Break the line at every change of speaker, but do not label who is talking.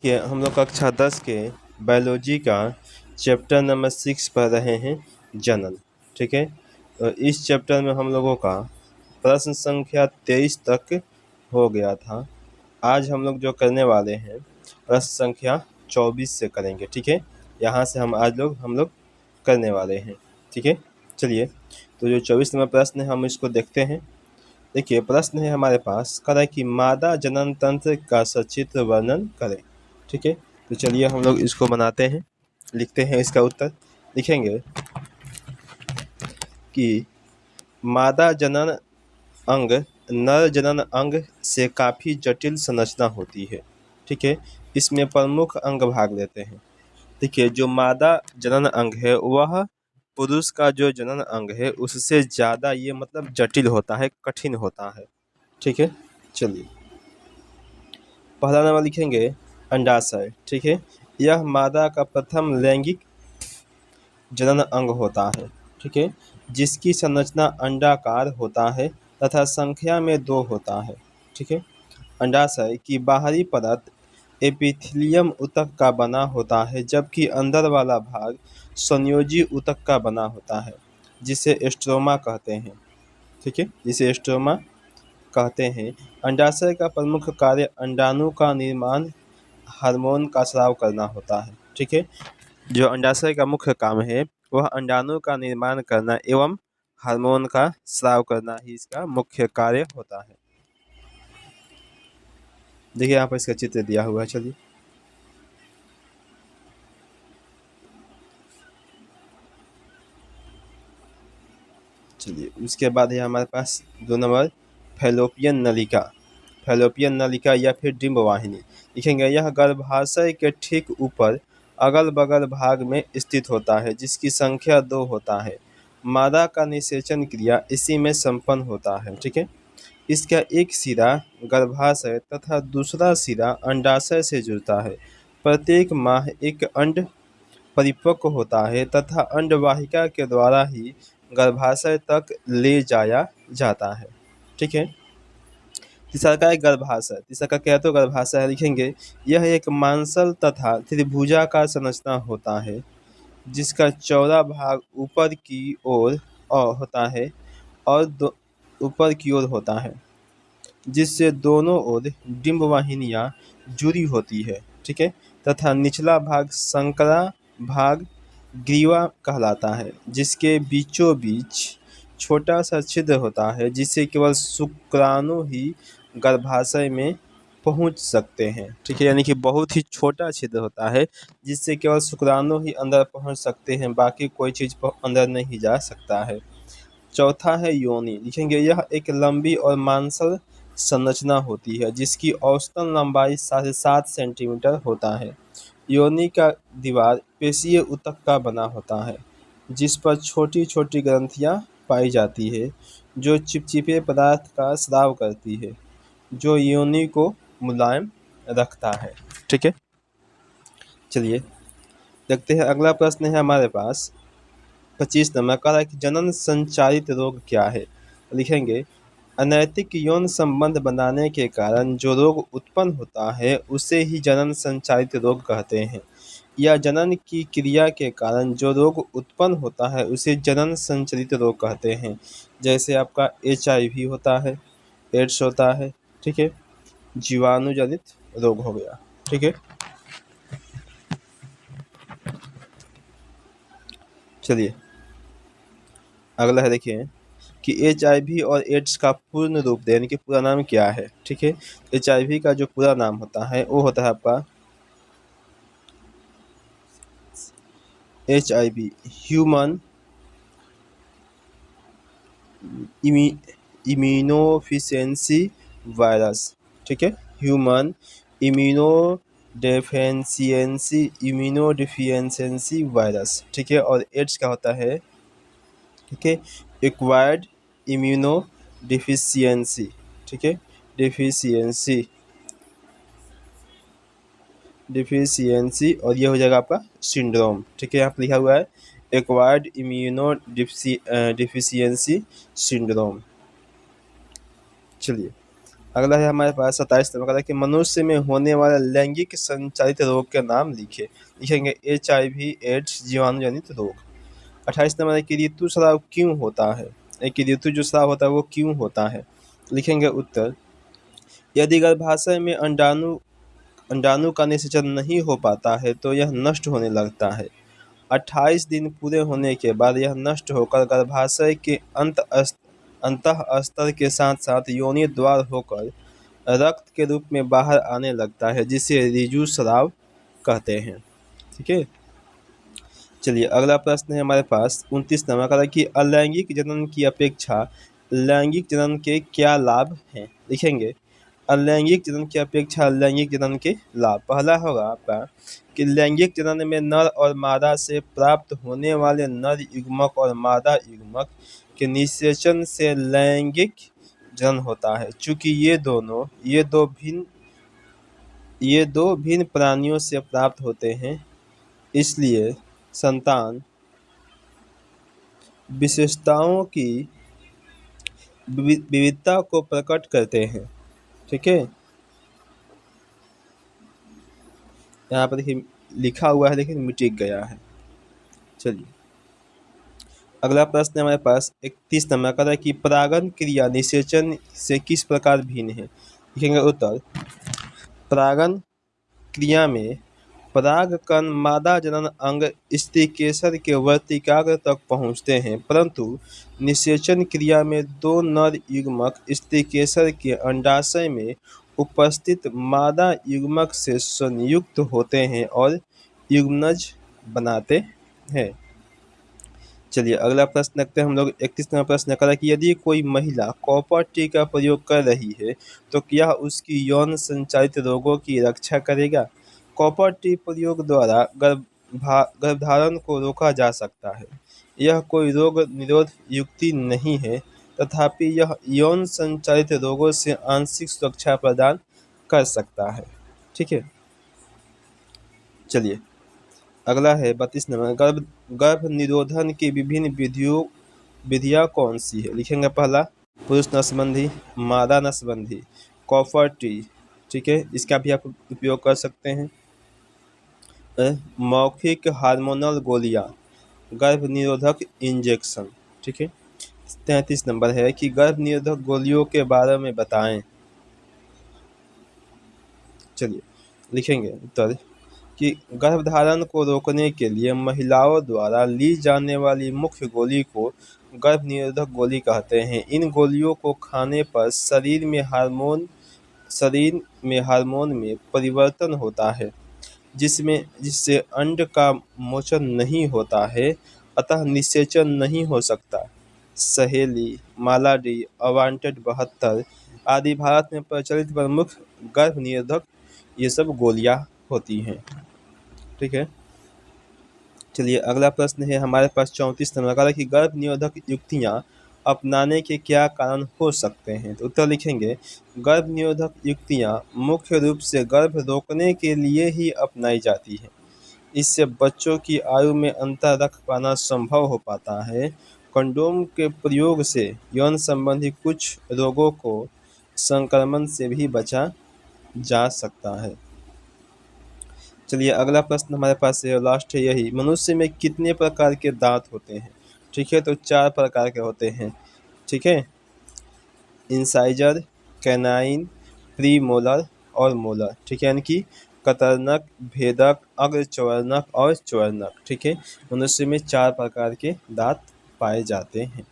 कि हम लोग कक्षा 10 के बायोलॉजी का चैप्टर नंबर 6 पढ़ रहे हैं, जनन। ठीक है, तो इस चैप्टर में हम लोगों का प्रश्न संख्या 23 तक हो गया था। आज हम लोग जो करने वाले हैं प्रश्न संख्या 24 से करेंगे। ठीक है, यहाँ से हम लोग करने वाले हैं। ठीक है, चलिए, तो जो 24 नंबर प्रश्न है हम इसको देखते हैं। देखिए, प्रश्न है हमारे पास, कह रहा है कि मादा जनन तंत्र का सचित्र वर्णन करें। ठीक है, तो चलिए हम लोग इसको बनाते हैं, लिखते हैं। इसका उत्तर लिखेंगे कि मादा जनन अंग नर जनन अंग से काफ़ी जटिल संरचना होती है। ठीक है, इसमें प्रमुख अंग भाग लेते हैं। देखिए, जो मादा जनन अंग है वह पुरुष का जो जनन अंग है उससे ज़्यादा ये मतलब जटिल होता है, कठिन होता है। ठीक है, चलिए, पहला नंबर लिखेंगे अंडाशय। ठीक है, यह मादा का प्रथम लैंगिक जनन अंग होता है। ठीक है, जिसकी संरचना अंडाकार होता है तथा संख्या में 2 होता है। ठीक है, अंडाशय की बाहरी परत एपिथेलियम ऊतक का बना होता है, जबकि अंदर वाला भाग संयोजी ऊतक का बना होता है, जिसे स्ट्रोमा कहते हैं। ठीक है, जिसे स्ट्रोमा कहते हैं। अंडाशय का प्रमुख कार्य अंडाणु का निर्माण, हार्मोन का स्राव करना होता है। ठीक है, जो अंडाशय का मुख्य काम है वह अंडाणु का निर्माण करना एवं हार्मोन का स्राव करना ही इसका मुख्य कार्य होता है। देखिए, यहाँ पर इसका चित्र दिया हुआ है। चलिए, उसके बाद है हमारे पास 2 नंबर फैलोपियन नलिका। फैलोपियन नलिका या फिर डिंब वाहिनी लिखेंगे। यह गर्भाशय के ठीक ऊपर अगल बगल भाग में स्थित होता है, जिसकी संख्या 2 होता है। मादा का निषेचन क्रिया इसी में संपन्न होता है। ठीक है, इसका एक सिरा गर्भाशय तथा दूसरा सिरा अंडाशय से जुड़ता है। प्रत्येक माह एक अंड परिपक्व होता है तथा अंडवाहिका के द्वारा ही गर्भाशय तक ले जाया जाता है। ठीक है, तीसरा का है गर्भाशय। तीसरा का क्या, तो गर्भाशय लिखेंगे। यह एक मांसल तथा त्रिभुजाकार संरचना होता है, जिसका चौड़ा भाग ऊपर की ओर होता है और ऊपर की ओर होता है, जिससे दोनों ओर डिंब वाहिनियाँ जुड़ी होती है। ठीक है, तथा निचला भाग संकरा भाग ग्रीवा कहलाता है, जिसके बीचों बीच छोटा सा छिद्र होता है, जिससे केवल शुक्राणु ही गर्भाशय में पहुंच सकते हैं। ठीक है, यानी कि बहुत ही छोटा छिद्र होता है, जिससे केवल शुक्राणु ही अंदर पहुंच सकते हैं, बाकी कोई चीज़ अंदर नहीं जा सकता है। चौथा है योनि लिखेंगे। यह एक लंबी और मांसल संरचना होती है, जिसकी औसतन लंबाई 7.5 सेंटीमीटर होता है। योनि का दीवार पेशीय ऊतक का बना होता है, जिस पर छोटी छोटी ग्रंथियां पाई जाती है, जो चिपचिपे पदार्थ का स्राव करती है, जो योनि को मुलायम रखता है। ठीक है, चलिए देखते हैं। अगला प्रश्न है हमारे पास 25 नंबर का है कि जनन संचारित रोग क्या है। लिखेंगे, अनैतिक यौन संबंध बनाने के कारण जो रोग उत्पन्न होता है उसे ही जनन संचारित रोग कहते हैं, या जनन की क्रिया के कारण जो रोग उत्पन्न होता है उसे जनन संचारित रोग कहते हैं। जैसे आपका HIV होता है, एड्स होता है। ठीक है, जीवाणु जनित रोग हो गया। ठीक है, चलिए अगला है, देखिए कि HIV और एड्स का पूर्ण रूप यानी कि पूरा नाम क्या है। ठीक है, HIV का जो पूरा नाम होता है वो होता है आपका HIV ह्यूमन इम्यूनोफिशियंसी वायरस। ठीक है, ह्यूमन इम्यूनोडेफिशिएंसी वायरस। ठीक है, और एड्स का होता है, ठीक है, एक्वायर्ड इम्यूनो डिफिशियंसी। ठीक है, डिफिशियंसी और ये हो जाएगा आपका सिंड्रोम। ठीक है, यहाँ पर लिखा हुआ है एक्वायर्ड इम्यूनो डिफिशियंसी सिंड्रोम। चलिए अगला है हमारे पास 27 नंबर का कि मनुष्य में होने वाले लैंगिक संचारित रोग के नाम लिखे। लिखेंगे HIV एड्स जीवाणु जनित रोग। 28 नंबर है कि ऋतुस्राव क्यों होता है। एक ऋतु जो स्राव होता है वो क्यों होता है। लिखेंगे उत्तर, यदि गर्भाशय में अंडाणु का निषेचन नहीं हो पाता है तो यह नष्ट होने लगता है। 28 दिन पूरे होने के बाद यह नष्ट होकर गर्भाशय के अंतःस्तर के साथ साथ योनि द्वार होकर रक्त के रूप में बाहर आने लगता है, जिसे ऋजुस्राव कहते हैं। ठीक है, चलिए अगला प्रश्न है हमारे पास 29 नंबर का कि अलैंगिक जनन की अपेक्षा लैंगिक जनन के क्या लाभ हैं। लिखेंगे, अलैंगिक जनन की अपेक्षा लैंगिक जनन के लाभ। पहला होगा आपका कि लैंगिक जनन में नर और मादा से प्राप्त होने वाले नर युग्मक और मादा युग्मक के निषेचन से लैंगिक जनन होता है। चूंकि ये दो भिन्न प्राणियों से प्राप्त होते हैं, इसलिए संतान विशेषताओं की विविधता को प्रकट करते हैं। ठीक है, यहाँ पर देखिए लिखा हुआ है लेकिन मिट गया है। चलिए अगला प्रश्न हमारे पास 31 नंबर का है कि परागण क्रिया निषेचन से किस प्रकार भिन्न है। लिखेंगे उत्तर, परागण क्रिया में परागकण मादा जनन अंग स्त्री केसर के वर्तिकाग्र तक पहुँचते हैं, परंतु निषेचन क्रिया में दो नर युग्मक स्त्री केसर के अंडाशय में उपस्थित मादा युग्मक से संयुक्त होते हैं और युग्मनज बनाते हैं। चलिए अगला प्रश्न रखते हैं हम लोग। 31 नंबर प्रश्न कर कि यदि कोई महिला कॉपर टी का प्रयोग कर रही है तो क्या उसकी यौन संचारित रोगों की रक्षा करेगा। कॉपर टी प्रयोग द्वारा गर्भधारण को रोका जा सकता है। यह कोई रोग निरोध युक्ति नहीं है, तथापि यह यौन संचारित रोगों से आंशिक सुरक्षा प्रदान कर सकता है। ठीक है, चलिए अगला है 32 नंबर, गर्भ निरोधन की विभिन्न विधियां कौन सी है। लिखेंगे पहला पुरुष नसबंधी, मादा नसबंधी, कॉपर टी। ठीक है, इसका भी आप उपयोग कर सकते हैं। मौखिक हार्मोनल गोलियां, गर्भ निरोधक इंजेक्शन। ठीक है, 33 नंबर है कि गर्भ निरोधक गोलियों के बारे में बताएं। चलिए लिखेंगे उत्तर कि गर्भधारण को रोकने के लिए महिलाओं द्वारा ली जाने वाली मुख्य गोली को गर्भ निरोधक गोली कहते हैं। इन गोलियों को खाने पर शरीर में हार्मोन में परिवर्तन होता है, जिससे अंड का मोचन नहीं होता है, अतः निषेचन नहीं हो सकता। सहेली, मालाडी, अवांटेड 72 आदि भारत में प्रचलित प्रमुख गर्भ निरोधक ये सब गोलियां होती हैं। ठीक है, चलिए अगला प्रश्न है हमारे पास 34 नंबर का कि गर्भ निरोधक युक्तियां अपनाने के क्या कारण हो सकते हैं। तो उत्तर लिखेंगे, गर्भ निरोधक युक्तियां मुख्य रूप से गर्भ रोकने के लिए ही अपनाई जाती हैं। इससे बच्चों की आयु में अंतर रख पाना संभव हो पाता है। कंडोम के प्रयोग से यौन संबंधी कुछ रोगों को संक्रमण से भी बचा जा सकता है। चलिए अगला प्रश्न हमारे पास है, लास्ट है यही, मनुष्य में कितने प्रकार के दांत होते हैं। ठीक है, तो 4 प्रकार के होते हैं। ठीक है, इंसाइजर, कैनाइन, प्री मोलर और मोलर। ठीक है, यानी कि कतरनक, भेदक, अग्रचर्वणक और चर्वणक। ठीक है, मनुष्य में 4 प्रकार के दांत पाए जाते हैं।